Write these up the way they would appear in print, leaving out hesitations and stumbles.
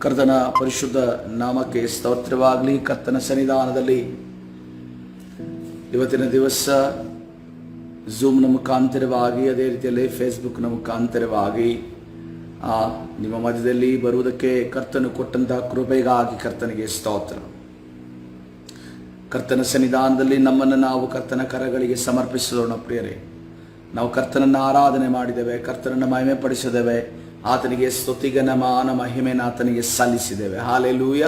ಕರ್ತನ ಪರಿಶುದ್ಧ ನಾಮಕ್ಕೆ ಸ್ತೋತ್ರವಾಗಲಿ. ಕರ್ತನ ಸನ್ನಿಧಾನದಲ್ಲಿ ಇವತ್ತಿನ ದಿವಸ ಝೂಮ್ನ ಮುಖಾಂತರವಾಗಿ, ಅದೇ ರೀತಿಯಲ್ಲಿ ಫೇಸ್ಬುಕ್ನ ಮುಖಾಂತರವಾಗಿ ನಿಮ್ಮ ಮಧ್ಯದಲ್ಲಿ ಬರುವುದಕ್ಕೆ ಕರ್ತನು ಕೊಟ್ಟಂತಹ ಕೃಪೆಗಾಗಿ ಕರ್ತನಿಗೆ ಸ್ತೋತ್ರ. ಕರ್ತನ ಸನ್ನಿಧಾನದಲ್ಲಿ ನಮ್ಮನ್ನು ನಾವು ಕರ್ತನ ಕರಗಳಿಗೆ ಸಮರ್ಪಿಸೋಣ. ಪ್ರಿಯರೇ, ನಾವು ಕರ್ತನನ್ನು ಆರಾಧನೆ ಮಾಡಿದ್ದೇವೆ, ಕರ್ತನನ್ನು ಮಹಿಮೆ ಪಡಿಸಿದ್ದೇವೆ, ಆತನಿಗೆ ಸ್ತುತಿಗನ ಮಾನ ಮಹಿಮೆನ ಆತನಿಗೆ ಸಲ್ಲಿಸಿದ್ದೇವೆ. Hallelujah,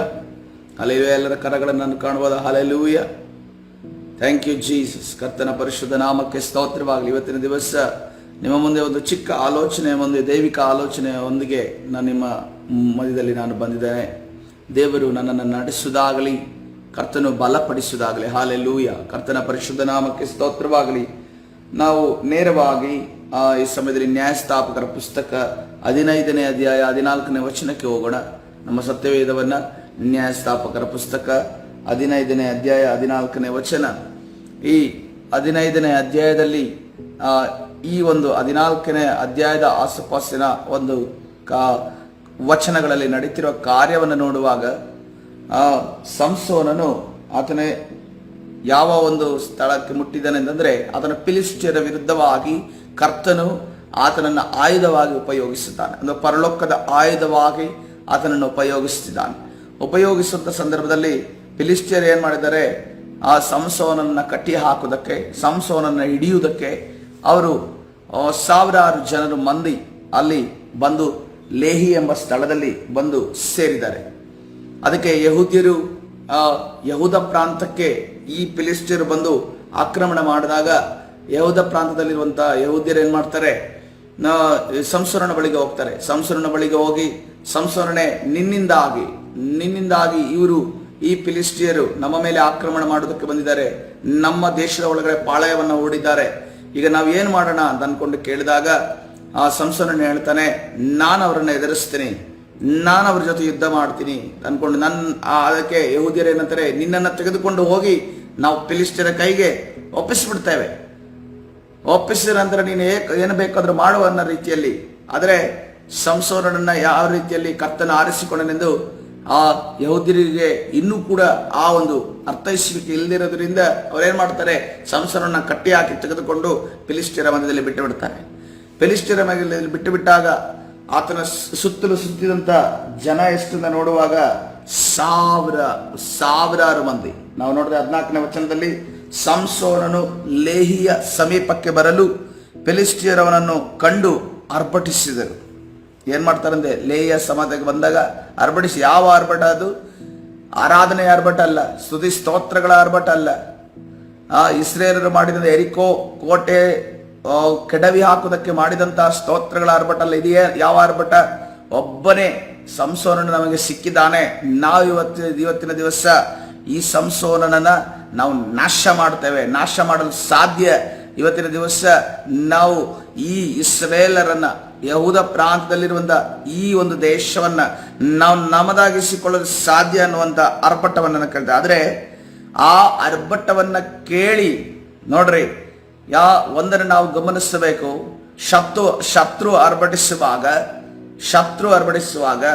hallelujah. ಎಲ್ಲರ ಕರಗಳನ್ನು ನಾನು ಕಾಣಬಹುದು. Hallelujah, thank you Jesus. ಕರ್ತನ ಪರಿಶುದ್ಧ ನಾಮಕ್ಕೆ ಸ್ತೋತ್ರವಾಗಲಿ. ಇವತ್ತಿನ ದಿವಸ ನಿಮ್ಮ ಮುಂದೆ ಒಂದು ಚಿಕ್ಕ ಆಲೋಚನೆ, ಒಂದು ದೈವಿಕ ಆಲೋಚನೆಯೊಂದಿಗೆ ನಾನು ನಿಮ್ಮ ಮಧ್ಯದಲ್ಲಿ ನಾನು ಬಂದಿದ್ದೇನೆ. ದೇವರು ನನ್ನನ್ನು ನಡೆಸುವುದಾಗಲಿ, ಕರ್ತನು ಬಲಪಡಿಸುವುದಾಗಲಿ. ಹಾಲೆಲೂಯ. ಕರ್ತನ ಪರಿಶುದ್ಧ ನಾಮಕ್ಕೆ ಸ್ತೋತ್ರವಾಗಲಿ. ನಾವು ನೇರವಾಗಿ ಈ ಸಮಯದಲ್ಲಿ ನ್ಯಾಯಸ್ಥಾಪಕರ ಪುಸ್ತಕ 15ನೇ ಅಧ್ಯಾಯ 14ನೇ ವಚನಕ್ಕೆ ಹೋಗೋಣ. ನಮ್ಮ ಸತ್ಯವೇದವನ್ನು ನ್ಯಾಯಸ್ಥಾಪಕರ ಪುಸ್ತಕ 15ನೇ ಅಧ್ಯಾಯ 14ನೇ ವಚನ. ಈ 15ನೇ ಅಧ್ಯಾಯದಲ್ಲಿ ಈ ಒಂದು 14ನೇ ಅಧ್ಯಾಯದ ಆಸುಪಾಸಿನ ಒಂದು ವಚನಗಳಲ್ಲಿ ನಡೀತಿರುವ ಕಾರ್ಯವನ್ನು ನೋಡುವಾಗ ಸಂಸೋನನು ಆತನೇ ಯಾವ ಒಂದು ಸ್ಥಳಕ್ಕೆ ಮುಟ್ಟಿದನೆಂದರೆ ಅದನ್ನು ಫಿಲಿಷ್ಟಿಯರ ವಿರುದ್ಧವಾಗಿ ಕರ್ತನು ಆತನನ್ನು ಆಯುಧವಾಗಿ ಉಪಯೋಗಿಸುತ್ತಾನೆ. ಅಂದರೆ ಪರಲೋಕದ ಆಯುಧವಾಗಿ ಆತನನ್ನು ಉಪಯೋಗಿಸುತ್ತಿದ್ದಾನೆ. ಉಪಯೋಗಿಸುವಂಥ ಸಂದರ್ಭದಲ್ಲಿ ಫಿಲಿಷ್ಟಿಯರು ಏನು ಮಾಡಿದ್ದಾರೆ, ಆ ಸಂಸೋನನ್ನು ಕಟ್ಟಿ ಹಾಕುವುದಕ್ಕೆ, ಸಂಸೋನನ್ನು ಹಿಡಿಯುವುದಕ್ಕೆ ಅವರು ಸಾವಿರಾರು ಜನರು ಮಂದಿ ಅಲ್ಲಿ ಬಂದು ಲೇಹಿ ಎಂಬ ಸ್ಥಳದಲ್ಲಿ ಬಂದು ಸೇರಿದ್ದಾರೆ. ಅದಕ್ಕೆ ಯಹೂದ್ಯರು ಯಹೂದ ಪ್ರಾಂತಕ್ಕೆ ಈ ಫಿಲಿಷ್ಟಿಯರು ಬಂದು ಆಕ್ರಮಣ ಮಾಡಿದಾಗ ಯಹೂದ ಪ್ರಾಂತದಲ್ಲಿರುವಂಥ ಯಹೂದ್ಯರು ಏನು ಮಾಡ್ತಾರೆ, ಸಂಸೋನನ ಬಳಿಗೆ ಹೋಗ್ತಾರೆ. ಸಂಸೋನನ ಬಳಿಗೆ ಹೋಗಿ, ಸಂಸೋನನೇ, ನಿನ್ನಿಂದಾಗಿ ಇವರು ಈ ಫಿಲಿಷ್ಟಿಯರು ನಮ್ಮ ಮೇಲೆ ಆಕ್ರಮಣ ಮಾಡೋದಕ್ಕೆ ಬಂದಿದ್ದಾರೆ, ನಮ್ಮ ದೇಶದ ಒಳಗಡೆ ಪಾಳಯವನ್ನು ಹೂಡಿದ್ದಾರೆ, ಈಗ ನಾವು ಏನು ಮಾಡೋಣ ಅಂತ ಅಂದ್ಕೊಂಡು ಕೇಳಿದಾಗ ಆ ಸಂಸೋನನ ಹೇಳ್ತಾನೆ, ನಾನು ಅವರನ್ನು ಎದುರಿಸ್ತೀನಿ, ನಾನು ಅವ್ರ ಜೊತೆ ಯುದ್ಧ ಮಾಡ್ತೀನಿ ಅಂದ್ಕೊಂಡು ಅದಕ್ಕೆ ಯಹೂದ್ಯರು ಏನಂತಾರೆ, ನಿನ್ನನ್ನು ತೆಗೆದುಕೊಂಡು ಹೋಗಿ ನಾವು ಫಿಲಿಷ್ಟಿಯರ ಕೈಗೆ ಒಪ್ಪಿಸ್ಬಿಡ್ತೇವೆ, ಒಪ್ಪಿಸಿದ ನಂತರ ನೀನು ಏನು ಬೇಕಾದ್ರೂ ಮಾಡುವ ಅನ್ನೋ ರೀತಿಯಲ್ಲಿ. ಆದರೆ ಸಂಸೋನನನ್ನ ಯಾವ ರೀತಿಯಲ್ಲಿ ಕರ್ತನ ಆರಿಸಿಕೊಂಡನೆಂದು ಆ ಯಹೂದ್ಯರಿಗೆ ಇನ್ನೂ ಕೂಡ ಆ ಒಂದು ಅರ್ಥೈಸುವಿಕೆ ಇಲ್ಲದಿರೋದ್ರಿಂದ ಅವ್ರೇನು ಮಾಡ್ತಾರೆ, ಸಂಸೋನನ್ನ ಕಟ್ಟಿ ಹಾಕಿ ತೆಗೆದುಕೊಂಡು ಫಿಲಿಷ್ಟಿಯರ ಮಧ್ಯದಲ್ಲಿ ಬಿಟ್ಟು ಬಿಡ್ತಾರೆ. ಫಿಲಿಷ್ಟಿಯರ ಮಧ್ಯದಲ್ಲಿ ಬಿಟ್ಟು ಬಿಟ್ಟಾಗ ಆತನ ಸುತ್ತಲೂ ಸುತ್ತಿದಂಥ ಜನ ಎಷ್ಟನ್ನ ನೋಡುವಾಗ ಸಾವಿರಾರು ಮಂದಿ. ನಾವು ನೋಡಿದ್ರೆ 14ನೇ ವಚನದಲ್ಲಿ ಸಂಸೋನನು ಲೇಹಿಯ ಸಮೀಪಕ್ಕೆ ಬರಲು ಫಿಲಿಷ್ಟಿಯರವನನ್ನು ಕಂಡು ಆರ್ಭಟಿಸಿದರು. ಏನು ಮಾಡ್ತಾರಂದ್ರೆ, ಲೇಹಿಯ ಸಮಾಧಿಗೆ ಬಂದಾಗ ಆರ್ಭಟಿಸಿ. ಯಾವ ಆರ್ಭಟ ಅದು? ಆರಾಧನೆ ಆರ್ಭಟ ಅಲ್ಲ, ಸ್ತುತಿ ಸ್ತೋತ್ರಗಳ ಆರ್ಭಟ ಅಲ್ಲ. ಇಸ್ರೇಲರು ಮಾಡಿದಂಥ ಎರಿಕೋ ಕೋಟೆ ಕೆಡವಿ ಹಾಕುವುದಕ್ಕೆ ಮಾಡಿದಂತಹ ಸ್ತೋತ್ರಗಳ ಆರ್ಭಟ ಅಲ್ಲ. ಇದೆಯೇ ಯಾವ ಆರ್ಭಟ? ಒಬ್ಬನೇ ಸಂಸೋನನು ನಮಗೆ ಸಿಕ್ಕಿದ್ದಾನೆ, ನಾವು ಇವತ್ತಿನ ದಿವಸ ಈ ಸಂಸೋನನನ್ನ ನಾವು ನಾಶ ಮಾಡ್ತೇವೆ, ನಾಶ ಮಾಡಲು ಸಾಧ್ಯ. ಇವತ್ತಿನ ದಿವಸ ನಾವು ಈ ಇಸ್ರೇಲರನ್ನ, ಯಹೂದ ಪ್ರಾಂತದಲ್ಲಿರುವಂಥ ಈ ಒಂದು ದೇಶವನ್ನ ನಾವು ನಮ್ಮದಾಗಿಸಿಕೊಳ್ಳಲು ಸಾಧ್ಯ ಅನ್ನುವಂಥ ಆರ್ಭಟವನ್ನು ಕೇಳ್ತೇವೆ. ಆದರೆ ಆ ಆರ್ಭಟವನ್ನ ಕೇಳಿ ನೋಡ್ರಿ, ಒಂದನ್ನು ನಾವು ಗಮನಿಸಬೇಕು. ಶತ್ರು ಆರ್ಭಟಿಸುವಾಗ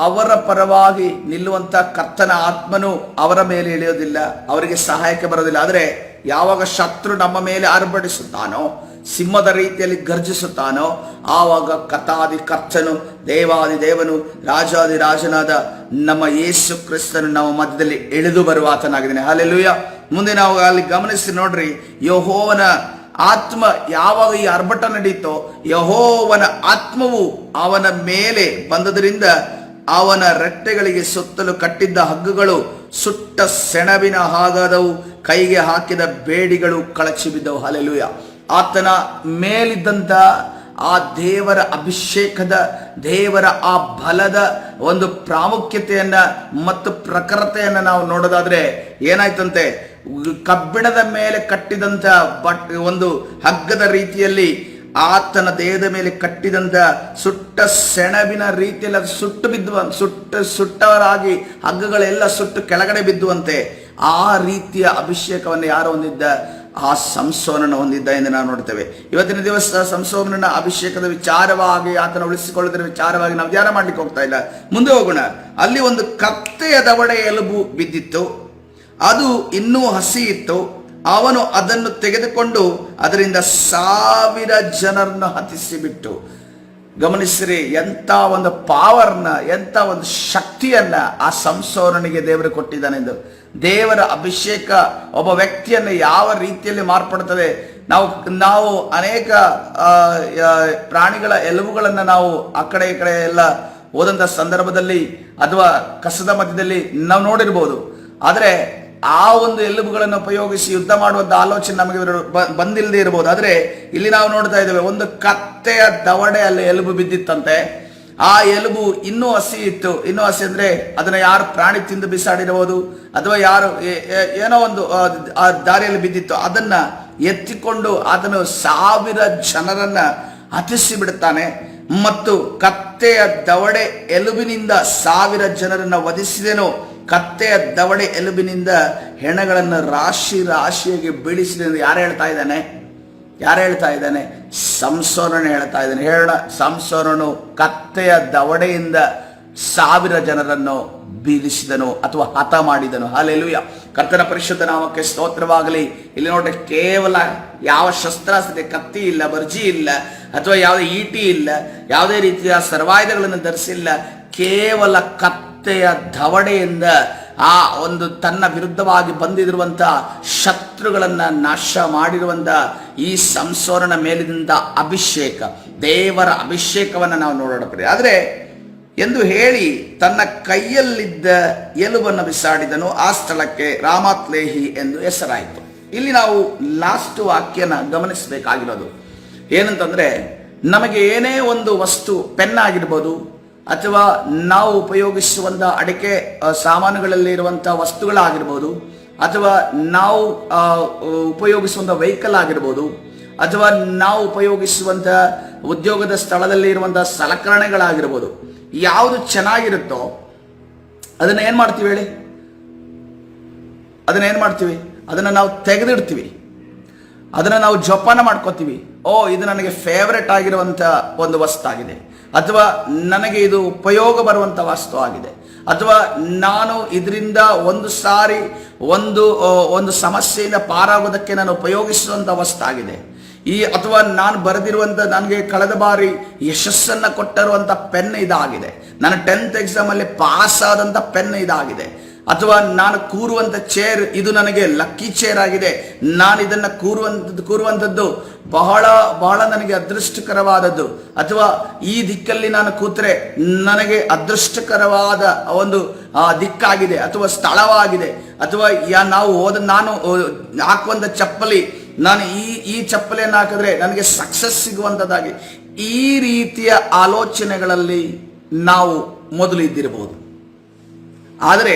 ಅವರ ಪರವಾಗಿ ನಿಲ್ಲುವಂತ ಕರ್ತನ ಆತ್ಮನು ಅವರ ಮೇಲೆ ಇಳಿಯೋದಿಲ್ಲ, ಅವರಿಗೆ ಸಹಾಯಕ್ಕೆ ಬರೋದಿಲ್ಲ. ಆದರೆ ಯಾವಾಗ ಶತ್ರು ನಮ್ಮ ಮೇಲೆ ಆರ್ಭಟಿಸುತ್ತಾನೋ, ಸಿಂಹದ ರೀತಿಯಲ್ಲಿ ಗರ್ಜಿಸುತ್ತಾನೋ, ಆವಾಗ ಕರ್ತಾದಿ ಕರ್ತನು, ದೇವಾದಿ ದೇವನು, ರಾಜಾದಿ ರಾಜನಾದ ನಮ್ಮ ಯೇಸು ಕ್ರಿಸ್ತನು ನಮ್ಮ ಮಧ್ಯದಲ್ಲಿ ಇಳಿದು ಬರುವ ಆತನಾಗಿದ್ದಾನೆ. ಹಲ್ಲೆಲೂಯ. ಮುಂದೆ ನಾವು ಅಲ್ಲಿ ಗಮನಿಸಿ ನೋಡ್ರಿ, ಯೆಹೋವನ ಆತ್ಮ ಯಾವಾಗ ಈ ಆರ್ಭಟ ನಡೀತೋ, ಯೆಹೋವನ ಆತ್ಮವು ಅವನ ಮೇಲೆ ಬಂದದರಿಂದ ಅವನ ರೆಟ್ಟೆಗಳಿಗೆ ಸುತ್ತಲೂ ಕಟ್ಟಿದ್ದ ಹಗ್ಗಗಳು ಸುಟ್ಟ ಸೆಣಬಿನ ಹಾಗಾದವು, ಕೈಗೆ ಹಾಕಿದ ಬೇಡಿಗಳು ಕಳಚಿ ಬಿದ್ದವು. ಹಲ್ಲೆಲೂಯ. ಆತನ ಮೇಲಿದ್ದಂಥ ಆ ದೇವರ ಅಭಿಷೇಕದ, ದೇವರ ಆ ಬಲದ ಒಂದು ಪ್ರಾಮುಖ್ಯತೆಯನ್ನ ಮತ್ತು ಪ್ರಖರತೆಯನ್ನ ನಾವು ನೋಡೋದಾದ್ರೆ ಏನಾಯ್ತಂತೆ, ಕಬ್ಬಿಣದ ಮೇಲೆ ಕಟ್ಟಿದಂತ ಒಂದು ಹಗ್ಗದ ರೀತಿಯಲ್ಲಿ ಆತನ ದೇಹದ ಮೇಲೆ ಕಟ್ಟಿದಂತ ಸುಟ್ಟ ಸೆಣಬಿನ ರೀತಿಯಲ್ಲಿ ಅದು ಸುಟ್ಟವರಾಗಿ ಹಗ್ಗಗಳೆಲ್ಲ ಸುಟ್ಟು ಕೆಳಗಡೆ ಬಿದ್ದುವಂತೆ ಆ ರೀತಿಯ ಅಭಿಷೇಕವನ್ನು ಯಾರು ಹೊಂದಿದ್ದ? ಆ ಸಂಸೋನನ ಹೊಂದಿದ್ದ ಎಂದು ನಾವು ನೋಡ್ತೇವೆ. ಇವತ್ತಿನ ದಿವಸ ಸಂಸೋನನ ಅಭಿಷೇಕದ ವಿಚಾರವಾಗಿ, ಆತನ ಉಳಿಸಿಕೊಳ್ಳುವುದರ ವಿಚಾರವಾಗಿ ನಾವು ಧ್ಯಾನ ಮಾಡ್ಲಿಕ್ಕೆ ಹೋಗ್ತಾ ಇಲ್ಲ. ಮುಂದೆ ಹೋಗೋಣ. ಅಲ್ಲಿ ಒಂದು ಕತ್ತೆಯ ದವಡೆ ಎಲುಬು ಬಿದ್ದಿತ್ತು, ಅದು ಇನ್ನೂ ಹಸಿ ಇತ್ತು. ಅವನು ಅದನ್ನು ತೆಗೆದುಕೊಂಡು ಅದರಿಂದ 1000 ಜನರನ್ನು ಹತಿಸಿಬಿಟ್ಟು. ಗಮನಿಸಿರಿ, ಎಂಥ ಒಂದು ಪಾವರ್ನ, ಎಂಥ ಒಂದು ಶಕ್ತಿಯನ್ನ ಆ ಸಂಸೋನನಿಗೆ ದೇವರು ಕೊಟ್ಟಿದ್ದಾನೆಂದು. ದೇವರ ಅಭಿಷೇಕ ಒಬ್ಬ ವ್ಯಕ್ತಿಯನ್ನು ಯಾವ ರೀತಿಯಲ್ಲಿ ಮಾರ್ಪಡುತ್ತದೆ. ನಾವು ಅನೇಕ ಪ್ರಾಣಿಗಳ ಎಲುಬುಗಳನ್ನು ನಾವು ಆ ಕಡೆ ಈ ಕಡೆ ಎಲ್ಲ ಹೋದಂಥ ಸಂದರ್ಭದಲ್ಲಿ ಅಥವಾ ಕಸದ ಮಧ್ಯದಲ್ಲಿ ನಾವು ನೋಡಿರ್ಬೋದು. ಆದರೆ ಆ ಒಂದು ಎಲುಬುಗಳನ್ನು ಉಪಯೋಗಿಸಿ ಯುದ್ಧ ಮಾಡುವಂಥ ಆಲೋಚನೆ ನಮಗೆ ಬಂದಿಲ್ಲದೆ ಇರಬಹುದು. ಆದರೆ ಇಲ್ಲಿ ನಾವು ನೋಡ್ತಾ ಇದ್ದೇವೆ, ಒಂದು ಕತ್ತೆಯ ದವಡೆ ಅಲ್ಲಿ ಎಲುಬು ಬಿದ್ದಿತ್ತಂತೆ. ಆ ಎಲುಬು ಇನ್ನೂ ಹಸಿ ಇತ್ತು. ಇನ್ನೂ ಹಸಿ ಅಂದ್ರೆ ಅದನ್ನ ಯಾರು ಪ್ರಾಣಿ ತಿಂದು ಬಿಸಾಡಿರಬಹುದು, ಅಥವಾ ಯಾರು ಏನೋ ಒಂದು ಆ ದಾರಿಯಲ್ಲಿ ಬಿದ್ದಿತ್ತು. ಅದನ್ನ ಎತ್ತಿಕೊಂಡು ಅದನ್ನು 1000 ಜನರನ್ನ ಹತಿಸಿ ಬಿಡುತ್ತಾನೆ. ಮತ್ತು ಕತ್ತೆಯ ದವಡೆ ಎಲುಬಿನಿಂದ 1000 ಜನರನ್ನ ವಧಿಸಿದೆನು. ಕತ್ತೆಯ ದವಡೆ ಎಲುಬಿನಿಂದ ಹೆಣಗಳನ್ನು ರಾಶಿ ರಾಶಿಯಾಗಿ ಬೀಳಿಸಿದೆ ಎಂದು ಯಾರು ಹೇಳ್ತಾ ಇದ್ದಾನೆ? ಸಂಸೋನನೇ ಹೇಳ್ತಾ ಇದ್ದಾನೆ. ಹೇಳೋಣ, ಸಂಸೋನನು ಕತ್ತೆಯ ದವಡೆಯಿಂದ 1000 ಜನರನ್ನು ಬೀಳಿಸಿದನು ಅಥವಾ ಹತ ಮಾಡಿದನು. ಹಲ್ಲೆಲೂಯಾ, ಕರ್ತನ ಪರಿಶುದ್ಧ ನಾಮಕ್ಕೆ ಸ್ತೋತ್ರವಾಗಲಿ. ಇಲ್ಲಿ ನೋಡ್ರೆ ಕೇವಲ ಯಾವ ಶಸ್ತ್ರಾಸ್ತ್ರ, ಕತ್ತಿ ಇಲ್ಲ, ಬರ್ಜಿ ಇಲ್ಲ, ಅಥವಾ ಯಾವುದೇ ಈಟಿ ಇಲ್ಲ, ಯಾವುದೇ ರೀತಿಯ ಸರ್ವಾಯುಧಗಳನ್ನು ಧರಿಸಿಲ್ಲ. ಕೇವಲ ಕತ್ತೆಯ ದವಡೆಯಿಂದ ಆ ಒಂದು ತನ್ನ ವಿರುದ್ಧವಾಗಿ ಬಂದಿರುವಂತ ಶತ್ರುಗಳನ್ನ ನಾಶ ಮಾಡಿರುವಂತ ಈ ಸಂಸೋನನ ಮೇಲಿನಿಂದ ಅಭಿಷೇಕ, ದೇವರ ಅಭಿಷೇಕವನ್ನು ನಾವು ನೋಡೋಣ. ಆದರೆ ಎಂದು ಹೇಳಿ ತನ್ನ ಕೈಯಲ್ಲಿದ್ದ ಎಲುಬನ್ನು ಬಿಸಾಡಿದನು. ಆ ಸ್ಥಳಕ್ಕೆ ರಾಮಾತ್ಲೇಹಿ ಎಂದು ಹೆಸರಾಯಿತು. ಇಲ್ಲಿ ನಾವು ಲಾಸ್ಟ್ ವಾಕ್ಯನ ಗಮನಿಸಬೇಕಾಗಿರೋದು ಏನಂತಂದ್ರೆ, ನಮಗೆ ಏನೇ ಒಂದು ವಸ್ತು, ಪೆನ್ ಆಗಿರ್ಬೋದು, ಅಥವಾ ನಾವು ಉಪಯೋಗಿಸುವಂಥ ಅಡಿಕೆ ಸಾಮಾನುಗಳಲ್ಲಿ ಇರುವಂಥ ವಸ್ತುಗಳಾಗಿರ್ಬೋದು, ಅಥವಾ ನಾವು ಉಪಯೋಗಿಸುವಂಥ ವೆಹಿಕಲ್ ಆಗಿರ್ಬೋದು, ಅಥವಾ ನಾವು ಉಪಯೋಗಿಸುವಂಥ ಉದ್ಯೋಗದ ಸ್ಥಳದಲ್ಲಿ ಇರುವಂಥ ಸಲಕರಣೆಗಳಾಗಿರ್ಬೋದು, ಯಾವುದು ಚೆನ್ನಾಗಿರುತ್ತೋ ಅದನ್ನ ಏನು ಮಾಡ್ತೀವಿ ಹೇಳಿ? ಅದನ್ನ ನಾವು ತೆಗೆದಿಡ್ತೀವಿ, ಅದನ್ನ ನಾವು ಜೋಪಾನ ಮಾಡ್ಕೋತೀವಿ. ಇದು ನನಗೆ ಫೇವರೆಟ್ ಆಗಿರುವಂಥ ಒಂದು ವಸ್ತು ಆಗಿದೆ, ಅಥವಾ ನನಗೆ ಇದು ಉಪಯೋಗ ಬರುವಂಥ ವಸ್ತು ಆಗಿದೆ, ಅಥವಾ ನಾನು ಇದರಿಂದ ಒಂದು ಸಾರಿ ಒಂದು ಸಮಸ್ಯೆಯಿಂದ ಪಾರಾಗೋದಕ್ಕೆ ನಾನು ಉಪಯೋಗಿಸುವಂಥ ವಸ್ತು ಆಗಿದೆ. ಅಥವಾ ನಾನು ಬರೆದಿರುವಂಥ, ನನಗೆ ಕಳೆದ ಬಾರಿ ಯಶಸ್ಸನ್ನು ಕೊಟ್ಟಿರುವಂಥ ಪೆನ್ ಇದಾಗಿದೆ, ನನ್ನ 10th ಎಕ್ಸಾಮಲ್ಲಿ ಪಾಸ್ ಆದಂಥ ಪೆನ್ ಇದಾಗಿದೆ, ಅಥವಾ ನಾನು ಕೂರುವಂಥ ಚೇರ್ ಇದು ನನಗೆ ಲಕ್ಕಿ ಚೇರ್ ಆಗಿದೆ, ನಾನು ಇದನ್ನು ಕೂರುವಂಥದ್ದು ಬಹಳ ಬಹಳ ನನಗೆ ಅದೃಷ್ಟಕರವಾದದ್ದು, ಅಥವಾ ಈ ದಿಕ್ಕಲ್ಲಿ ನಾನು ಕೂತ್ರೆ ನನಗೆ ಅದೃಷ್ಟಕರವಾದ ಒಂದು ದಿಕ್ಕಾಗಿದೆ ಅಥವಾ ಸ್ಥಳವಾಗಿದೆ, ಅಥವಾ ನಾನು ಹಾಕುವಂಥ ಚಪ್ಪಲಿ, ನಾನು ಈ ಚಪ್ಪಲಿಯನ್ನು ಹಾಕಿದ್ರೆ ನನಗೆ ಸಕ್ಸಸ್ ಸಿಗುವಂಥದ್ದಾಗಿ, ಈ ರೀತಿಯ ಆಲೋಚನೆಗಳಲ್ಲಿ ನಾವು ಮೊದಲು ಇದ್ದಿರಬಹುದು. ಆದರೆ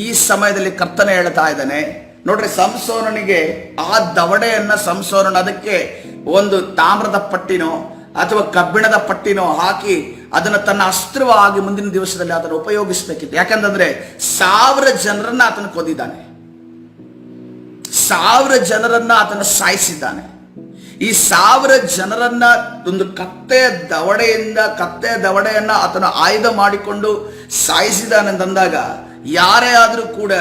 ಈ ಸಮಯದಲ್ಲಿ ಕರ್ತನೆ ಹೇಳ್ತಾ ಇದ್ದಾನೆ, ನೋಡ್ರಿ, ಸಂಸೋನನಿಗೆ ಆ ದವಡೆಯನ್ನ ಸಂಸೋನನ ಅದಕ್ಕೆ ಒಂದು ತಾಮ್ರದ ಪಟ್ಟಿನೋ ಅಥವಾ ಕಬ್ಬಿಣದ ಪಟ್ಟಿನೋ ಹಾಕಿ ಅದನ್ನ ತನ್ನ ಅಸ್ತ್ರವಾಗಿ ಮುಂದಿನ ದಿವಸದಲ್ಲಿ ಅದನ್ನು ಉಪಯೋಗಿಸಬೇಕಿತ್ತು. ಯಾಕಂತಂದ್ರೆ 1000 ಜನರನ್ನ ಆತನ ಕೊಂದಿದ್ದಾನೆ, 1000 ಜನರನ್ನ ಆತನ ಸಾಯಿಸಿದ್ದಾನೆ. ಈ 1000 ಜನರನ್ನ ಒಂದು ಕತ್ತೆಯ ದವಡೆಯನ್ನ ಆತನ ಆಯುಧ ಮಾಡಿಕೊಂಡು ಸಾಯಿಸಿದಾನೆಂದಾಗ, ಯಾರೇ ಆದರೂ ಕೂಡ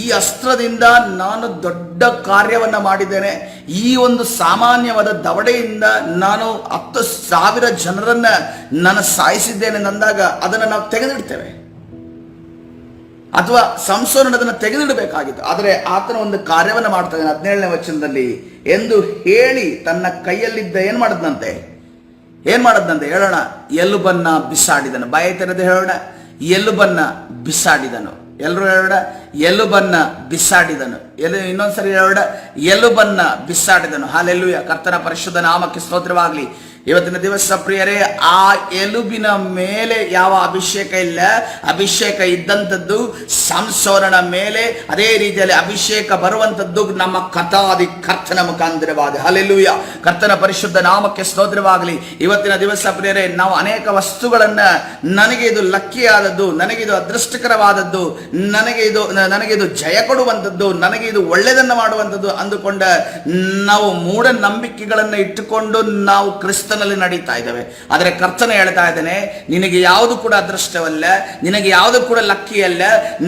ಈ ಅಸ್ತ್ರದಿಂದ ನಾನು ದೊಡ್ಡ ಕಾರ್ಯವನ್ನ ಮಾಡಿದ್ದೇನೆ, ಈ ಒಂದು ಸಾಮಾನ್ಯವಾದ ದವಡೆಯಿಂದ ನಾನು 10,000 ಜನರನ್ನ ನಾನು ಸಾಯಿಸಿದ್ದೇನೆ ಅಂದಾಗ ಅದನ್ನು ನಾವು ತೆಗೆದಿಡ್ತೇವೆ, ಅಥವಾ ಸಂಸೋನನ ಅದನ್ನು ತೆಗೆದಿಡಬೇಕಾಗಿತ್ತು. ಆದರೆ ಆತನ ಒಂದು ಕಾರ್ಯವನ್ನು ಮಾಡ್ತಾ ಇದ್ದಾನೆ. 17ನೇ ವಚನದಲ್ಲಿ ಎಂದು ಹೇಳಿ ತನ್ನ ಕೈಯಲ್ಲಿದ್ದ ಏನ್ ಮಾಡದ್ನಂತೆ ಹೇಳೋಣ, ಎಲುಬನ್ನ ಬಿಸಾಡಿದನು. ಬಾಯ ತೆರೆದು ಹೇಳೋಣ, ಎಲುಬನ್ನ ಬಿಸಾಡಿದನು. ಎಲ್ಲರೂ ಹೇಳೋಣ, ಎಲುಬನ್ನ ಬಿಸಾಡಿದನು. ಇನ್ನೊಂದ್ಸರಿ ಹೇಳೋಣ, ಎಲುಬನ್ನ ಬಿಸಾಡಿದನು. ಹಲ್ಲೆಲೂಯಾ, ಕರ್ತನ ಪರಿಶುದ್ಧ ನಾಮಕ್ಕೆ ಸ್ತೋತ್ರವಾಗಲಿ. ಇವತ್ತಿನ ದಿವಸ ಪ್ರಿಯರೇ, ಆ ಎಲುಬಿನ ಮೇಲೆ ಯಾವ ಅಭಿಷೇಕ ಇಲ್ಲ, ಅಭಿಷೇಕ ಇದ್ದಂಥದ್ದು ಸಂಸೋನನ ಮೇಲೆ ಅದೇ ರೀತಿಯಲ್ಲಿ ಅಭಿಷೇಕ ಬರುವಂಥದ್ದು ನಮ್ಮ ಕಥಾದಿ ಕರ್ತನ ಮುಖಾಂತರವಾದ. ಹಲ್ಲೆಲೂಯಾ, ಕರ್ತನ ಪರಿಶುದ್ಧ ನಾಮಕ್ಕೆ ಸ್ತೋತ್ರವಾಗಲಿ. ಇವತ್ತಿನ ದಿವಸ ಪ್ರಿಯರೇ, ನಾವು ಅನೇಕ ವಸ್ತುಗಳನ್ನ, ನನಗೆ ಇದು ಲಕ್ಕಿ ಆದದ್ದು, ನನಗೆ ಇದು ಅದೃಷ್ಟಕರವಾದದ್ದು, ನನಗೆ ಇದು ನನಗೆ ಇದು ಜಯ ಕೊಡುವಂಥದ್ದು, ನನಗೆ ಇದು ಒಳ್ಳೆಯದನ್ನು ಮಾಡುವಂಥದ್ದು ಅಂದುಕೊಂಡ ನಾವು ಮೂಢನಂಬಿಕೆಗಳನ್ನು ಇಟ್ಟುಕೊಂಡು ನಾವು ಕ್ರಿಸ್ತನಲ್ಲಿ ನಡೀತಾ ಇದ್ದೇವೆ. ಆದರೆ ಕರ್ತನ ಹೇಳ್ತಾ ಇದ್ದೇನೆ, ನಿನಗೆ ಯಾವುದು ಕೂಡ ಅದೃಷ್ಟವಲ್ಲ, ನಿನಗೆ ಯಾವುದು ಕೂಡ ಲಕ್ಕಿಯಲ್ಲ,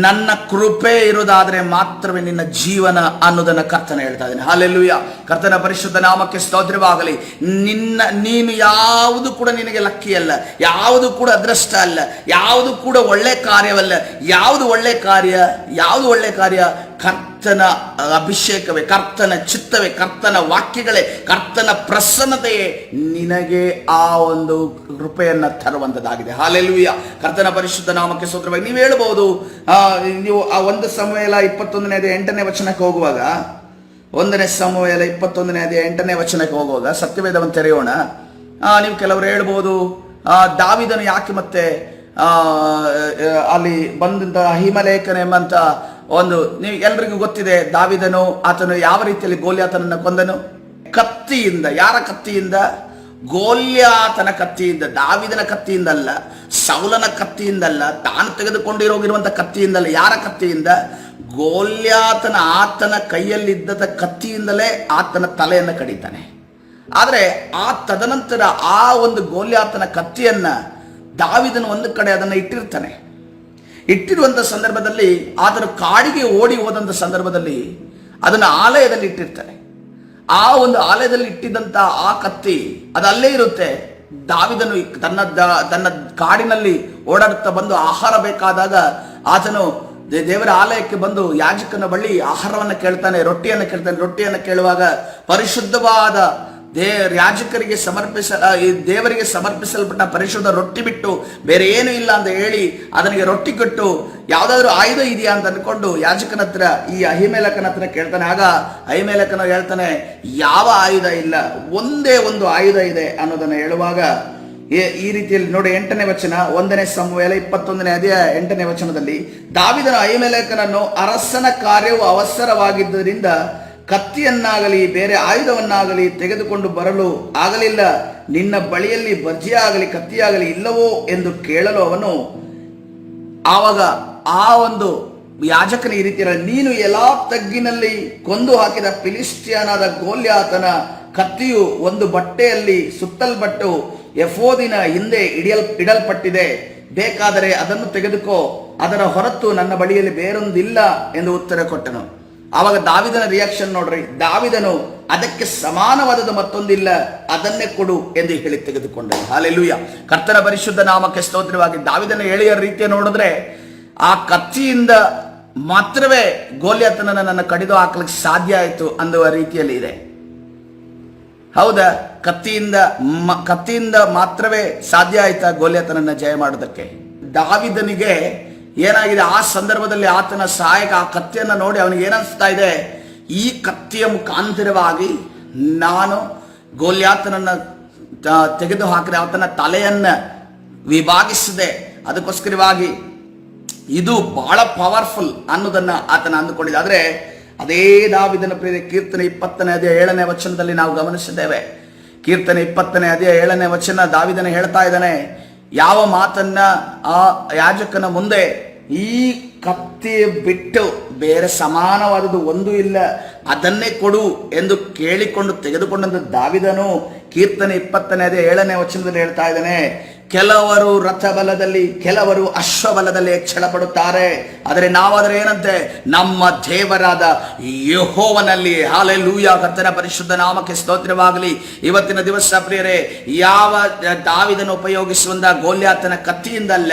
ನನ್ನ ಕೃಪೆ ಇರುವುದಾದರೆ ಮಾತ್ರವೇ ನಿನ್ನ ಜೀವನ ಅನ್ನೋದನ್ನು ಕರ್ತನ ಹೇಳ್ತಾ ಇದ್ದೇನೆ. ಹಲ್ಲೆಲೂಯಾ. ಕರ್ತನ ಪರಿಶುದ್ಧ ನಾಮಕ್ಕೆ ಸ್ತೋತ್ರವಾಗಲಿ. ನೀನು ಯಾವುದು ಕೂಡ ನಿನಗೆ ಲಕ್ಕಿಯಲ್ಲ, ಯಾವುದು ಕೂಡ ಅದೃಷ್ಟ ಅಲ್ಲ, ಯಾವುದು ಕೂಡ ಒಳ್ಳೆ ಕಾರ್ಯವಲ್ಲ. ಯಾವುದು ಒಳ್ಳೆ ಕಾರ್ಯ? ಯಾವುದು ಒಳ್ಳೆ ಕಾರ್ಯ? ಕರ್ತನ ಅಭಿಷೇಕವೇ, ಕರ್ತನ ಚಿತ್ತವೇ, ಕರ್ತನ ವಾಕ್ಯಗಳೇ, ಕರ್ತನ ಪ್ರಸನ್ನತೆಯೇ ನಿನಗೆ ಆ ಒಂದು ಕೃಪೆಯನ್ನು ತರುವಂಥದ್ದಾಗಿದೆ. ಹಾಲೆಲೂಯಾ. ಕರ್ತನ ಪರಿಶುದ್ಧ ನಾಮಕ್ಕೆ ಸ್ತೋತ್ರವಾಗಿ. ನೀವು ಹೇಳ್ಬೋದು, ನೀವು ಆ 1 ಸಮುವೇಲ 21:8 ವಚನಕ್ಕೆ ಹೋಗುವಾಗ, 1 ಸಮುವೇಲ 21:8 ವಚನಕ್ಕೆ ಹೋಗುವಾಗ ಸತ್ಯವೇದವನ್ನು ತೆರೆಯೋಣ. ನೀವು ಕೆಲವರು ಹೇಳ್ಬೋದು, ದಾವಿದನು ಯಾಕೆ ಮತ್ತೆ ಅಲ್ಲಿ ಬಂದಂತ ಅಹಿಮಲೇಖನ ಎಂಬಂತ ಒಂದು, ನೀವು ಎಲ್ರಿಗೂ ಗೊತ್ತಿದೆ, ದಾವಿದನು ಆತನು ಯಾವ ರೀತಿಯಲ್ಲಿ ಗೋಲ್ಯಾತನನ್ನು ಕೊಂದನು? ಕತ್ತಿಯಿಂದ. ಯಾರ ಕತ್ತಿಯಿಂದ? ಗೋಲ್ಯಾತನ ಕತ್ತಿಯಿಂದ. ದಾವಿದನ ಕತ್ತಿಯಿಂದಲ್ಲ, ಸೌಲನ ಕತ್ತಿಯಿಂದಲ್ಲ, ತಾನು ತೆಗೆದುಕೊಂಡಿರೋಗಿರುವಂತ ಕತ್ತಿಯಿಂದಲ್ಲ. ಯಾರ ಕತ್ತಿಯಿಂದ? ಗೋಲ್ಯಾತನ, ಆತನ ಕೈಯಲ್ಲಿದ್ದ ಕತ್ತಿಯಿಂದಲೇ ಆತನ ತಲೆಯನ್ನು ಕಡಿತಾನೆ. ಆದರೆ ತದನಂತರ ಆ ಒಂದು ಗೋಲ್ಯಾತನ ಕತ್ತಿಯನ್ನ ದಾವಿದನು ಒಂದು ಕಡೆ ಅದನ್ನು ಇಟ್ಟಿರ್ತಾನೆ. ಇಟ್ಟಿರುವಂಥ ಸಂದರ್ಭದಲ್ಲಿ ಆತನು ಕಾಡಿಗೆ ಓಡಿ ಹೋದಂಥ ಸಂದರ್ಭದಲ್ಲಿ ಅದನ್ನು ಆಲಯದಲ್ಲಿ ಇಟ್ಟಿರ್ತಾನೆ. ಆ ಒಂದು ಆಲಯದಲ್ಲಿ ಇಟ್ಟಿದ್ದಂಥ ಆ ಕತ್ತಿ ಅದು ಅಲ್ಲೇ ಇರುತ್ತೆ. ದಾವಿದನು ತನ್ನ ಕಾಡಿನಲ್ಲಿ ಓಡಾಡುತ್ತಾ ಬಂದು ಆಹಾರ ಬೇಕಾದಾಗ ಆತನು ದೇವರ ಆಲಯಕ್ಕೆ ಬಂದು ಯಾಜಕನ ಬಳಿ ಆಹಾರವನ್ನು ಕೇಳ್ತಾನೆ, ರೊಟ್ಟಿಯನ್ನು ಕೇಳ್ತಾನೆ. ರೊಟ್ಟಿಯನ್ನು ಕೇಳುವಾಗ ಪರಿಶುದ್ಧವಾದ ಯಾಜಕರಿಗೆ ದೇವರಿಗೆ ಸಮರ್ಪಿಸಲ್ಪಟ್ಟ ಪರಿಶುದ್ಧ ರೊಟ್ಟಿ ಬಿಟ್ಟು ಬೇರೆ ಏನು ಇಲ್ಲ ಅಂತ ಹೇಳಿ ಅದನಿಗೆ ರೊಟ್ಟಿ ಕೊಟ್ಟು ಯಾವುದಾದ್ರೂ ಆಯುಧ ಇದೆಯಾ ಅಂತ ಅಂದ್ಕೊಂಡು ಯಾಜಕನ ಹತ್ರ, ಈ ಅಹಿಮೇಲಕನ ಹತ್ರ ಕೇಳ್ತಾನೆ. ಆಗ ಅಹಿಮೇಲಕನ ಹೇಳ್ತಾನೆ, ಯಾವ ಆಯುಧ ಇಲ್ಲ, ಒಂದೇ ಒಂದು ಆಯುಧ ಇದೆ ಅನ್ನೋದನ್ನು ಹೇಳುವಾಗ ಈ ರೀತಿಯಲ್ಲಿ ನೋಡಿ, 8ನೇ ವಚನ, 1 ಸಮುವೇಲ 21:8 ವಚನದಲ್ಲಿ, ದಾವಿದನು ಅಹಿಮೆಲೆಕನನ್ನು, ಅರಸನ ಕಾರ್ಯವು ಅವಸರವಾಗಿದ್ದರಿಂದ ಕತ್ತಿಯನ್ನಾಗಲಿ ಬೇರೆ ಆಯುಧವನ್ನಾಗಲಿ ತೆಗೆದುಕೊಂಡು ಬರಲು ಆಗಲಿಲ್ಲ, ನಿನ್ನ ಬಳಿಯಲ್ಲಿ ಬರ್ಜಿಯಾಗಲಿ ಕತ್ತಿಯಾಗಲಿ ಇಲ್ಲವೋ ಎಂದು ಕೇಳಲು ಅವನು, ಆವಾಗ ಆ ಒಂದು ಯಾಜಕನ ಈ ರೀತಿ, ನೀನು ಎಲ್ಲಾ ತಗ್ಗಿನಲ್ಲಿ ಕೊಂದು ಹಾಕಿದ ಫಿಲಿಸ್ಟಿಯನಾದ ಗೋಲ್ಯಾತನ ಕತ್ತಿಯು ಒಂದು ಬಟ್ಟೆಯಲ್ಲಿ ಸುತ್ತಲ್ಪಟ್ಟು ಎಫೋದಿನ ಹಿಂದೆ ಇಡಲ್ಪಟ್ಟಿದೆ, ಬೇಕಾದರೆ ಅದನ್ನು ತೆಗೆದುಕೋ, ಅದರ ಹೊರತು ನನ್ನ ಬಳಿಯಲ್ಲಿ ಬೇರೊಂದಿಲ್ಲ ಎಂದು ಉತ್ತರ ಕೊಟ್ಟನು. ಆವಾಗ ದಾವಿದನ ರಿಯಾಕ್ಷನ್ ನೋಡ್ರಿ. ದಾವಿದನು, ಅದಕ್ಕೆ ಸಮಾನವಾದದ್ದು ಮತ್ತೊಂದಿಲ್ಲ, ಅದನ್ನೇ ಕೊಡು ಎಂದು ಹೇಳಿ ತೆಗೆದುಕೊಂಡನು. ಹಲ್ಲೆಲೂಯಾ. ಕರ್ತನ ಪರಿಶುದ್ಧ ನಾಮಕ್ಕೆ ಸ್ತೋತ್ರವಾಗಿ. ದಾವಿದನ ಎಳೆಯ ರೀತಿಯ ನೋಡಿದ್ರೆ ಆ ಕತ್ತಿಯಿಂದ ಮಾತ್ರವೇ ಗೋಲ್ಯಾತನನ್ನು ನನ್ನ ಕಡಿದು ಹಾಕಲಿಕ್ಕೆ ಸಾಧ್ಯ ಆಯಿತು ಅನ್ನುವ ರೀತಿಯಲ್ಲಿ ಇದೆ. ಹೌದಾ? ಕತ್ತಿಯಿಂದ ಮಾತ್ರವೇ ಸಾಧ್ಯ ಆಯ್ತಾ ಗೋಲ್ಯಾತನನ್ನ ಜಯ ಮಾಡೋದಕ್ಕೆ? ದಾವಿದನಿಗೆ ಏನಾಗಿದೆ, ಆ ಸಂದರ್ಭದಲ್ಲಿ ಆತನ ಸಹಾಯಕ ಆ ಕತ್ತಿಯನ್ನು ನೋಡಿ ಅವನಿಗೆ ಏನನ್ಸ್ತಾ ಇದೆ, ಈ ಕತ್ತಿಯ ಮುಖಾಂತರವಾಗಿ ನಾನು ಗೋಲ್ಯಾತನನ್ನ ತೆಗೆದು ಹಾಕಿದೆ, ಆತನ ತಲೆಯನ್ನ ವಿಭಾಗಿಸಿದೆ, ಅದಕ್ಕೋಸ್ಕರವಾಗಿ ಇದು ಬಹಳ ಪವರ್ಫುಲ್ ಅನ್ನೋದನ್ನ ಆತನ ಅಂದುಕೊಂಡಿದ್ದ. ಆದರೆ ಅದೇ ದಾವಿದನ ಪ್ರಿಯ ಕೀರ್ತನೆ 20:7 ವಚನದಲ್ಲಿ ನಾವು ಗಮನಿಸಿದ್ದೇವೆ. ಕೀರ್ತನೆ 20:7 ವಚನ ದಾವಿದನ ಹೇಳ್ತಾ ಇದ್ದಾನೆ, ಯಾವ ಮಾತನ್ನ ಆ ಯಾಜಕನ ಮುಂದೆ, ಈ ಕತ್ತಿ ಬಿಟ್ಟು ಬೇರೆ ಸಮಾನವಾದದ್ದು ಒಂದು ಇಲ್ಲ, ಅದನ್ನೇ ಕೊಡು ಎಂದು ಕೇಳಿಕೊಂಡು ತೆಗೆದುಕೊಂಡಂತ ದಾವಿದನು ಕೀರ್ತನೆ 20:7 ವಚನದಲ್ಲಿ ಹೇಳ್ತಾ ಇದ್ದಾನೆ, ಕೆಲವರು ರಥಬಲದಲ್ಲಿ ಕೆಲವರು ಅಶ್ವಬಲದಲ್ಲಿ ಹೆಚ್ಚಳ ಪಡುತ್ತಾರೆ, ಆದರೆ ನಾವಾದರೆ ಏನಂತೆ, ನಮ್ಮ ದೇವರಾದ ಯೆಹೋವನಲ್ಲಿ. ಹಲ್ಲೆಲೂಯಾ. ಕರ್ತನ ಪರಿಶುದ್ಧ ನಾಮಕ್ಕೆ ಸ್ತೋತ್ರವಾಗಲಿ. ಇವತ್ತಿನ ದಿವಸ ಪ್ರಿಯರೇ, ಯಾವ ದಾವಿದನು ಉಪಯೋಗಿಸುವಂತ ಗೋಲ್ಯಾತನ ಕತ್ತಿಯಿಂದಲ್ಲ,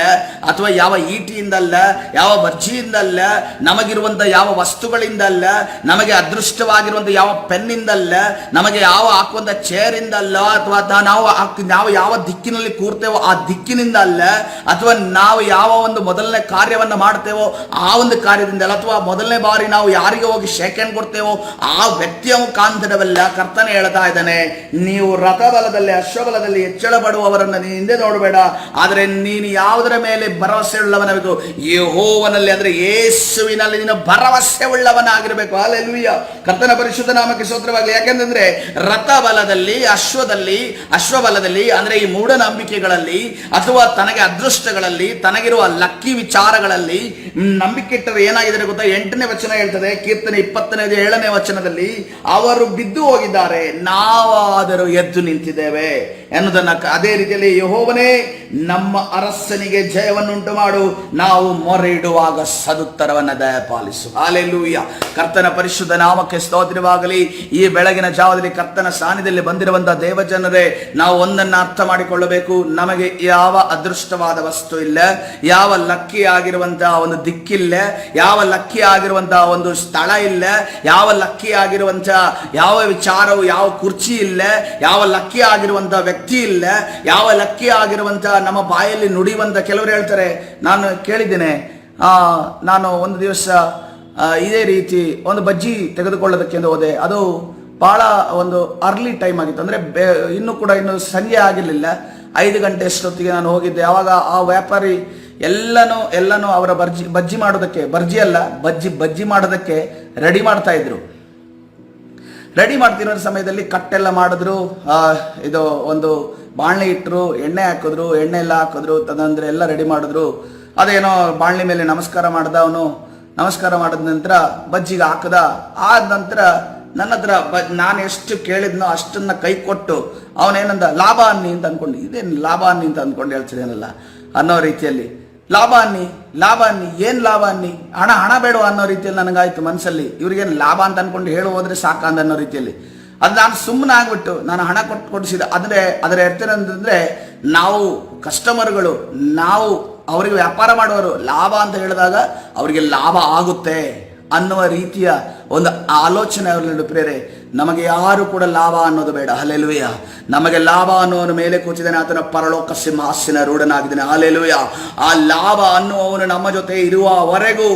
ಅಥವಾ ಯಾವ ಈಟಿಯಿಂದಲ್ಲ, ಯಾವ ಬರ್ಜಿಯಿಂದಲ್ಲ, ನಮಗಿರುವಂತ ಯಾವ ವಸ್ತುಗಳಿಂದಲ್ಲ, ನಮಗೆ ಅದೃಷ್ಟವಾಗಿರುವಂತ ಯಾವ ಪೆನ್ನಿಂದಲ್ಲ, ನಮಗೆ ಯಾವ ಹಾಕುವಂತ ಚೇರಿಂದಲ್ಲ, ಅಥವಾ ನಾವು ಯಾವ ದಿಕ್ಕಿನಲ್ಲಿ ಕೂರ್ತೇವೋ ಆ ದಿಕ್ಕಿನಿಂದ ಅಲ್ಲ, ಅಥವಾ ನಾವು ಯಾವ ಒಂದು ಮೊದಲನೇ ಕಾರ್ಯವನ್ನು ಮಾಡ್ತೇವೋ ಆ ಒಂದು ಕಾರ್ಯದಿಂದ ಅಲ್ಲ, ಅಥವಾ ಮೊದಲನೇ ಬಾರಿ ನಾವು ಯಾರಿಗೆ ಹೋಗಿ ಶೇಕ್ ಹ್ಯಾಂಡ್ ಕೊಡ್ತೇವೋ ಆ ವ್ಯಕ್ತಿಯ ಮುಖಾಂತರವಲ್ಲ. ಕರ್ತನೆ ಹೇಳ್ತಾ ಇದ್ದಾನೆ, ನೀವು ರಥಬಲದಲ್ಲಿ ಅಶ್ವಬಲದಲ್ಲಿ ಹೆಚ್ಚಳ ಪಡುವವರನ್ನು ನೀನು ಹಿಂದೆ ನೋಡಬೇಡ, ಆದರೆ ನೀನು ಯಾವುದರ ಮೇಲೆ ಭರವಸೆ ಉಳ್ಳವನಾಗಬೇಕು, ಯೆಹೋವನಲ್ಲಿ, ಅಂದ್ರೆ ಯೇಸುವಿನಲ್ಲಿ ನೀನು ಭರವಸೆ ಉಳ್ಳವನಾಗಿರಬೇಕು. ಹಲ್ಲೆಲೂಯಾ. ಕರ್ತನ ಪರಿಶುದ್ಧ ನಾಮಕ್ಕೆ ಸ್ತೋತ್ರವಾಗಲಿ. ಯಾಕೆಂದ್ರೆ ರಥಬಲದಲ್ಲಿ ಅಶ್ವಬಲದಲ್ಲಿ ಅಂದ್ರೆ ಈ ಮೂಢನಂಬಿಕೆಗಳಲ್ಲಿ ವಿಚಾರಗಳಲ್ಲಿ ಅಥವಾ ತನಗೆ ಅದೃಷ್ಟಗಳಲ್ಲಿ ತನಗಿರುವ ಲಕ್ಕಿ ವಿಚಾರಗಳಲ್ಲಿ ನಂಬಿಕೆ ಇಟ್ಟರೆ ಏನಾಗಿದೆ ಗೊತ್ತಾ? 8ನೇ ವಚನ ಹೇಳ್ತದೆ, ಕೀರ್ತನೆ 27ನೇ ವಚನದಲ್ಲಿ, ಅವರು ಬಿದ್ದು ಹೋಗಿದ್ದಾರೆ, ನಾವಾದರೂ ಎದ್ದು ನಿಂತಿದ್ದೇವೆ ಎನ್ನುವುದನ್ನ. ಅದೇ ರೀತಿಯಲ್ಲಿ ಯೆಹೋವನೇ ನಮ್ಮ ಅರಸನಿಗೆ ಜಯವನ್ನುಂಟು ಮಾಡು, ನಾವು ಮೊರೆ ಇಡುವಾಗ ಸದುತ್ತರವನ್ನ ದಯಪಾಲಿಸು. ಹಲ್ಲೆಲೂಯಾ. ಕರ್ತನ ಪರಿಶುದ್ಧ ನಾಮಕ್ಕೆ ಸ್ತೋತ್ರವಾಗಲಿ. ಈ ಬೆಳಗಿನ ಜಾವದಲ್ಲಿ ಕರ್ತನ ಸಾನ್ನಿಧ್ಯದಲ್ಲಿ ಬಂದಿರುವಂತಹ ದೇವಜನರೇ, ನಾವು ಒಂದನ್ನ ಅರ್ಥ ಮಾಡಿಕೊಳ್ಳಬೇಕು. ನಮಗೆ ಯಾವ ಅದೃಷ್ಟವಾದ ವಸ್ತು ಇಲ್ಲ, ಯಾವ ಲಕ್ಕಿ ಆಗಿರುವಂತಹ ಒಂದು ದಿಕ್ಕಿಲ್ಲ, ಯಾವ ಲಕ್ಕಿ ಆಗಿರುವಂತಹ ಒಂದು ಸ್ಥಳ ಇಲ್ಲ, ಯಾವ ಲಕ್ಕಿ ಆಗಿರುವಂತಹ ಯಾವ ವಿಚಾರವು, ಯಾವ ಕುರ್ಚಿ ಇಲ್ಲ, ಯಾವ ಲಕ್ಕಿ ಆಗಿರುವಂತಹ ವ್ಯಕ್ತಿ ಇಲ್ಲ, ಯಾವ ಲಕ್ಕಿ ಆಗಿರುವಂತಹ ನಮ್ಮ ಬಾಯಲ್ಲಿ ನುಡಿಯುವಂತ. ಕೆಲವರು ಹೇಳ್ತಾರೆ, ನಾನು ಕೇಳಿದ್ದೇನೆ, ನಾನು ಒಂದು ದಿವಸ ಇದೇ ರೀತಿ ಒಂದು ಬಜ್ಜಿ ತೆಗೆದುಕೊಳ್ಳೋದಕ್ಕೆ ಹೋದೆ. ಅದು ಬಹಳ ಒಂದು ಅರ್ಲಿ ಟೈಮ್ ಆಗಿತ್ತು, ಅಂದರೆ ಇನ್ನು ಸಂಜೆ ಆಗಿರಲಿಲ್ಲ, 5 ಗಂಟೆ ಅಷ್ಟೊತ್ತಿಗೆ ನಾನು ಹೋಗಿದ್ದೆ. ಆವಾಗ ಆ ವ್ಯಾಪಾರಿ ಎಲ್ಲನೂ ಅವರ ಬಜ್ಜಿ ಮಾಡೋದಕ್ಕೆ, ಬಜ್ಜಿ ಮಾಡೋದಕ್ಕೆ ರೆಡಿ ಮಾಡ್ತಾ ಇದ್ರು. ರೆಡಿ ಮಾಡ್ತಿರೋ ಸಮಯದಲ್ಲಿ ಕಟ್ಟೆಲ್ಲ ಮಾಡಿದ್ರು, ಇದು ಒಂದು ಬಾಣಲೆ ಇಟ್ಟರು, ಎಣ್ಣೆ ಹಾಕಿದ್ರು, ಎಣ್ಣೆ ಎಲ್ಲ ಹಾಕಿದ್ರು, ತದಂದ್ರೆ ಎಲ್ಲ ರೆಡಿ ಮಾಡಿದ್ರು. ಅದೇನೋ ಬಾಣಲೆ ಮೇಲೆ ನಮಸ್ಕಾರ ಮಾಡ್ದ ಅವನು. ನಮಸ್ಕಾರ ಮಾಡಿದ ನಂತರ ಬಜ್ಜಿಗೆ ಹಾಕದ. ಆದ ನಂತರ ನನ್ನ ಹತ್ರ ನಾನು ಎಷ್ಟು ಕೇಳಿದ್ನೋ ಅಷ್ಟನ್ನ ಕೈ ಕೊಟ್ಟು ಅವನೇನಂದ, ಲಾಭ ಅನ್ನಿ ಅಂತ ಅನ್ಕೊಂಡು, ಇದೇನು ಲಾಭ ಅನ್ನಿ ಅಂತ ಅಂದ್ಕೊಂಡು ಹೇಳ್ತಿದ್ದೇನಲ್ಲ ಅನ್ನೋ ರೀತಿಯಲ್ಲಿ, ಲಾಭ ಅನ್ನಿ ಏನು ಲಾಭ ಅನ್ನಿ, ಹಣ ಬೇಡ ಅನ್ನೋ ರೀತಿಯಲ್ಲಿ ನನಗಾಯ್ತು ಮನಸ್ಸಲ್ಲಿ. ಇವ್ರಿಗೇನು ಲಾಭ ಅಂತ ಅನ್ಕೊಂಡು ಹೇಳಿ ಹೋದ್ರೆ ಸಾಕ ಅನ್ನೋ ರೀತಿಯಲ್ಲಿ ಅದು ನಾನು ಸುಮ್ಮನೆ ಆಗ್ಬಿಟ್ಟು ನಾನು ಹಣ ಕೊಡಿಸಿದ. ಅದರ ಅರ್ಥ ಏನಂತಂದ್ರೆ, ನಾವು ಕಸ್ಟಮರ್ಗಳು, ನಾವು ಅವರಿಗೆ ವ್ಯಾಪಾರ ಮಾಡುವವರು, ಲಾಭ ಅಂತ ಹೇಳಿದಾಗ ಅವರಿಗೆ ಲಾಭ ಆಗುತ್ತೆ ಅನ್ನುವ ರೀತಿಯ ಒಂದು ಆಲೋಚನೆ ಅವರಲ್ಲಿ ಪ್ರೇರೆ. ನಮಗೆ ಯಾರು ಕೂಡ ಲಾಭ ಅನ್ನೋದು ಬೇಡ. ಹಲ್ಲೆಲೂಯ. ನಮಗೆ ಲಾಭ ಅನ್ನೋವನ ಮೇಲೆ ಕೂತಿದ್ದಾನೆ, ಆತನ ಪರಲೋಕ ಸಿಂಹಾಸನ ರೂಢನಾಗಿದ್ದಾನೆ. ಹಲ್ಲೆಲೂಯ. ಆ ಲಾಭ ಅನ್ನುವವನು ನಮ್ಮ ಜೊತೆ ಇರುವವರೆಗೂ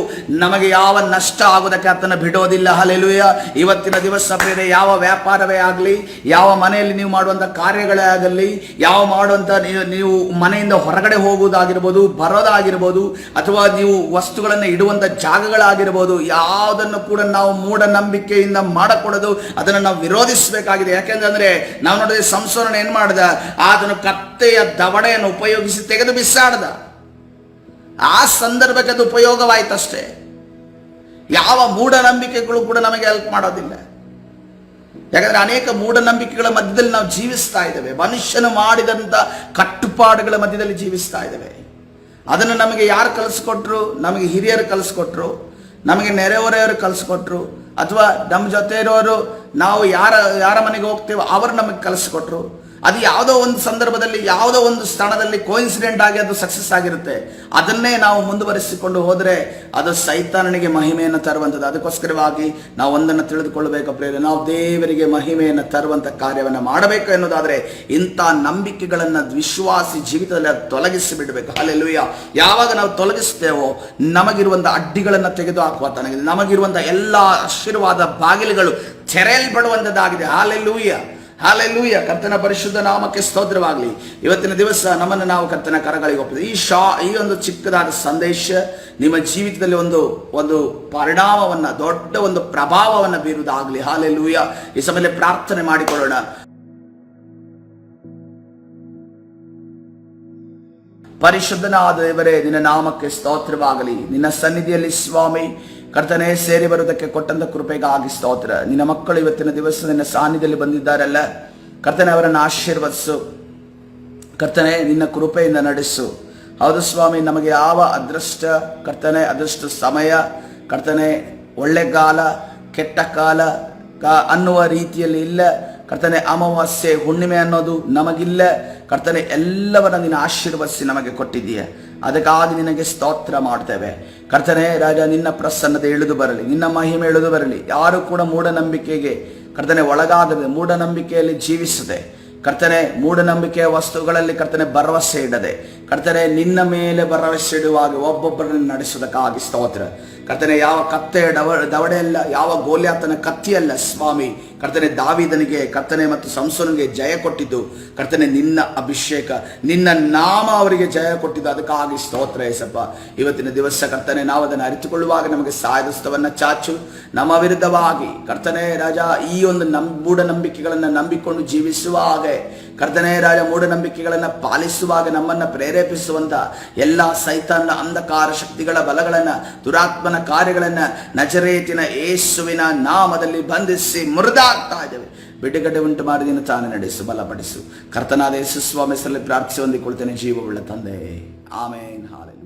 ನಮಗೆ ಯಾವ ನಷ್ಟ ಆಗೋದಕ್ಕೆ ಆತನ ಬಿಡೋದಿಲ್ಲ. ಹಲ್ಲೆಲೂಯ. ಇವತ್ತಿನ ದಿವಸ ಪ್ರೇರೆ, ಯಾವ ವ್ಯಾಪಾರವೇ ಆಗಲಿ, ಯಾವ ಮನೆಯಲ್ಲಿ ನೀವು ಮಾಡುವಂಥ ಕಾರ್ಯಗಳೇ ಆಗಲಿ, ಯಾವ ಮಾಡುವಂಥ ನೀವು ಮನೆಯಿಂದ ಹೊರಗಡೆ ಹೋಗುವುದಾಗಿರ್ಬೋದು, ಬರೋದಾಗಿರ್ಬೋದು, ಅಥವಾ ನೀವು ವಸ್ತುಗಳನ್ನು ಇಡುವಂಥ ಜಾಗಗಳಾಗಿರ್ಬೋದು, ಯಾವುದನ್ನು ಕೂಡ ನಾವು ಮೂಢನಂಬಿಕೆಯಿಂದ ಮಾಡಕೊಡೋದು, ಅದನ್ನು ನಾವು ವಿರೋಧಿಸಬೇಕಾಗಿದೆ. ಯಾಕೆಂದ್ರೆ ನಾವು ನೋಡಿದ್ರೆ ಸಂಸೋನ ಏನ್ ಮಾಡ್ದ, ಅದನ್ನು ಕತ್ತೆಯ ದವಡೆಯನ್ನು ಉಪಯೋಗಿಸಿ ತೆಗೆದು ಬಿಸಾಡ್ದ. ಆ ಸಂದರ್ಭಕ್ಕೆ ಅದು ಉಪಯೋಗವಾಯ್ತಷ್ಟೇ. ಯಾವ ಮೂಢನಂಬಿಕೆಗಳು ಕೂಡ ನಮಗೆ ಹೆಲ್ಪ್ ಮಾಡೋದಿಲ್ಲ. ಯಾಕಂದ್ರೆ ಅನೇಕ ಮೂಢನಂಬಿಕೆಗಳ ಮಧ್ಯದಲ್ಲಿ ನಾವು ಜೀವಿಸ್ತಾ ಇದ್ದೇವೆ. ಮನುಷ್ಯನು ಮಾಡಿದಂತ ಕಟ್ಟುಪಾಡುಗಳ ಮಧ್ಯದಲ್ಲಿ ಜೀವಿಸ್ತಾ ಇದ್ದೇವೆ. ಅದನ್ನು ನಮಗೆ ಯಾರು ಕಲಿಸ್ಕೊಟ್ರು? ನಮಗೆ ಹಿರಿಯರು ಕಲಿಸ್ಕೊಟ್ರು, ನಮಗೆ ನೆರೆಹೊರೆಯವರು ಕಲಿಸ್ಕೊಟ್ರು, ಅಥವಾ ನಮ್ಮ ಜೊತೆ ಇರೋರು, ನಾವು ಯಾರ ಮನೆಗೆ ಹೋಗ್ತೇವೋ ಅವರು ನಮಗೆ ಕಲಿಸ್ಕೊಟ್ರು. ಅದು ಯಾವುದೋ ಒಂದು ಸಂದರ್ಭದಲ್ಲಿ, ಯಾವುದೋ ಒಂದು ಸ್ಥಳದಲ್ಲಿ ಕೋಇನ್ಸಿಡೆಂಟ್ ಆಗಿ ಅದು ಸಕ್ಸಸ್ ಆಗಿರುತ್ತೆ. ಅದನ್ನೇ ನಾವು ಮುಂದುವರಿಸಿಕೊಂಡು ಹೋದರೆ ಅದು ಸೈತಾನನಿಗೆ ಮಹಿಮೆಯನ್ನು ತರುವಂಥದ್ದು. ಅದಕ್ಕೋಸ್ಕರವಾಗಿ ನಾವು ಒಂದನ್ನು ತಿಳಿದುಕೊಳ್ಳಬೇಕು ಪ್ರೇರೆ, ನಾವು ದೇವರಿಗೆ ಮಹಿಮೆಯನ್ನು ತರುವಂಥ ಕಾರ್ಯವನ್ನು ಮಾಡಬೇಕು ಎನ್ನುವುದಾದರೆ ಇಂಥ ನಂಬಿಕೆಗಳನ್ನು ವಿಶ್ವಾಸಿ ಜೀವಿತದಲ್ಲಿ ತೊಲಗಿಸಿ ಬಿಡಬೇಕು. ಹಲ್ಲೆಲೂಯ. ಯಾವಾಗ ನಾವು ತೊಲಗಿಸ್ತೇವೋ ನಮಗಿರುವಂಥ ಅಡ್ಡಿಗಳನ್ನು ತೆಗೆದು ಹಾಕುವ ತನಗೆ ನಮಗಿರುವಂಥ ಎಲ್ಲ ಆಶೀರ್ವಾದ ಬಾಗಿಲುಗಳು ತೆರೆಯಲ್ಪಡುವಂಥದ್ದಾಗಿದೆ. ಹಲ್ಲೆಲೂಯ. ಹಲ್ಲೆಲೂಯ. ಕರ್ತನ ಪರಿಶುದ್ಧ ನಾಮಕ್ಕೆ ಸ್ತೋತ್ರವಾಗಲಿ. ಇವತ್ತಿನ ದಿವಸ ನಮ್ಮನ್ನು ನಾವು ಕರ್ತನ ಕರಗಳಿಗೆ ಒಪ್ಪಿದೆ. ಈ ಒಂದು ಚಿಕ್ಕದಾದ ಸಂದೇಶ ನಿಮ್ಮ ಜೀವಿತದಲ್ಲಿ ಒಂದು ಪರಿಣಾಮವನ್ನು, ದೊಡ್ಡ ಒಂದು ಪ್ರಭಾವವನ್ನು ಬೀರುವುದಾಗಲಿ. ಹಲ್ಲೆಲೂಯ. ಈ ಸಮಯದಲ್ಲಿ ಪ್ರಾರ್ಥನೆ ಮಾಡಿಕೊಳ್ಳೋಣ. ಪರಿಶುದ್ಧನಾದ ದೇವರೇ, ನಿನ್ನ ನಾಮಕ್ಕೆ ಸ್ತೋತ್ರವಾಗಲಿ. ನಿನ್ನ ಸನ್ನಿಧಿಯಲ್ಲಿ ಸ್ವಾಮಿ ಕರ್ತನೆ ಸೇರಿ ಬರುವುದಕ್ಕೆ ಕೊಟ್ಟಂತ ಕೃಪೆಗಾಗಿ ಸ್ತೋತ್ರ. ನಿನ್ನ ಮಕ್ಕಳು ಇವತ್ತಿನ ದಿವಸ ನಿನ್ನ ಸಾನ್ನಿಧ್ಯದಲ್ಲಿ ಬಂದಿದ್ದಾರಲ್ಲ ಕರ್ತನೆ, ಅವರನ್ನು ಆಶೀರ್ವದಿಸು ಕರ್ತನೆ, ನಿನ್ನ ಕೃಪೆಯಿಂದ ನಡೆಸು. ಹೌದು ಸ್ವಾಮಿ, ನಮಗೆ ಯಾವ ಅದೃಷ್ಟ ಕರ್ತನೆ, ಅದೃಷ್ಟ ಸಮಯ ಕರ್ತನೆ, ಒಳ್ಳೆ ಕಾಲ ಕೆಟ್ಟ ಕಾಲ ಅನ್ನುವ ರೀತಿಯಲ್ಲಿ ಇಲ್ಲ ಕರ್ತನೆ. ಅಮಾವಾಸ್ಯೆ ಹುಣ್ಣಿಮೆ ಅನ್ನೋದು ನಮಗಿಲ್ಲ ಕರ್ತನೆ. ಎಲ್ಲವನ್ನ ನೀನು ಆಶೀರ್ವದಿಸಿ ನಮಗೆ ಕೊಟ್ಟಿದ್ದೀಯ. ಅದಕ್ಕಾಗಿ ನಿನಗೆ ಸ್ತೋತ್ರ ಮಾಡ್ತೇವೆ ಕರ್ತನೆ. ರಾಜ, ನಿನ್ನ ಪ್ರಸನ್ನತೆ ಇಳಿದು ಬರಲಿ, ನಿನ್ನ ಮಹಿಮೆ ಇಳಿದು ಬರಲಿ. ಯಾರು ಕೂಡ ಮೂಢನಂಬಿಕೆಗೆ ಕರ್ತನೆ ಒಳಗಾಗದೆ, ಮೂಢನಂಬಿಕೆಯಲ್ಲಿ ಜೀವಿಸದೆ ಕರ್ತನೆ, ಮೂಢನಂಬಿಕೆಯ ವಸ್ತುಗಳಲ್ಲಿ ಕರ್ತನೆ ಭರವಸೆ ಇಡದೆ ಕರ್ತನೆ, ನಿನ್ನ ಮೇಲೆ ಭರವಸೆ ಇಡುವಾಗ ಒಬ್ಬೊಬ್ಬರನ್ನು ನಡೆಸುವುದಕ್ಕಾಗಿ ಸ್ತೋತ್ರ ಕರ್ತನೆ. ಯಾವ ಕತ್ತೆಯ ದವಡೆಯಲ್ಲ, ಯಾವ ಗೋಲ್ಯಾತನ ಕತ್ತಿಯಲ್ಲ ಸ್ವಾಮಿ ಕರ್ತನೆ. ದಾವೀದನಿಗೆ ಕರ್ತನೆ ಮತ್ತು ಸಂಸೋನಿಗೆ ಜಯ ಕೊಟ್ಟಿದ್ದು ಕರ್ತನೆ ನಿನ್ನ ಅಭಿಷೇಕ, ನಿನ್ನ ನಾಮ ಅವರಿಗೆ ಜಯ ಕೊಟ್ಟಿದ್ದು. ಅದಕ್ಕಾಗಿ ಸ್ತೋತ್ರ ಏಸಪ್ಪ. ಇವತ್ತಿನ ದಿವಸ ಕರ್ತನೆ, ನಾವು ಅದನ್ನು ಅರಿತುಕೊಳ್ಳುವಾಗ ನಮಗೆ ಸಾಯದಸ್ತವನ್ನು ಚಾಚು. ನಮ್ಮ ವಿರುದ್ಧವಾಗಿ ಕರ್ತನೆ ರಾಜ, ಈ ಒಂದು ಮೂಢನಂಬಿಕೆಗಳನ್ನು ನಂಬಿಕೊಂಡು ಜೀವಿಸುವ ಹಾಗೆ ಕರ್ತನೇ ರಾಜ, ಮೂಢನಂಬಿಕೆಗಳನ್ನು ಪಾಲಿಸುವಾಗ ನಮ್ಮನ್ನು ಪ್ರೇರೇಪಿಸುವಂಥ ಎಲ್ಲ ಸೈತಾನನ ಅಂಧಕಾರ ಶಕ್ತಿಗಳ ಬಲಗಳನ್ನು, ದುರಾತ್ಮನ ಕಾರ್ಯಗಳನ್ನು ನಜರೇತಿನ ಯೇಸುವಿನ ನಾಮದಲ್ಲಿ ಬಂಧಿಸಿ ಮುರಿದಾಗ್ತಾ ಇದ್ದೇವೆ. ಬಿಡುಗಡೆ ಉಂಟು ಮಾಡಿ ನೀನು ತಾನೇ ನಡೆಸು, ಬಲಪಡಿಸು. ಕರ್ತನಾದ ಯೇಸು ಸ್ವಾಮಿ ಹೆಸರಲ್ಲಿ ಪ್ರಾರ್ಥಿಸಿ ಹೊಂದಿಕೊಳ್ತೇನೆ, ಜೀವವುಳ್ಳ ತಂದೆ. ಆಮೇನ್. ಹಾಲೆಲೂಯಾ.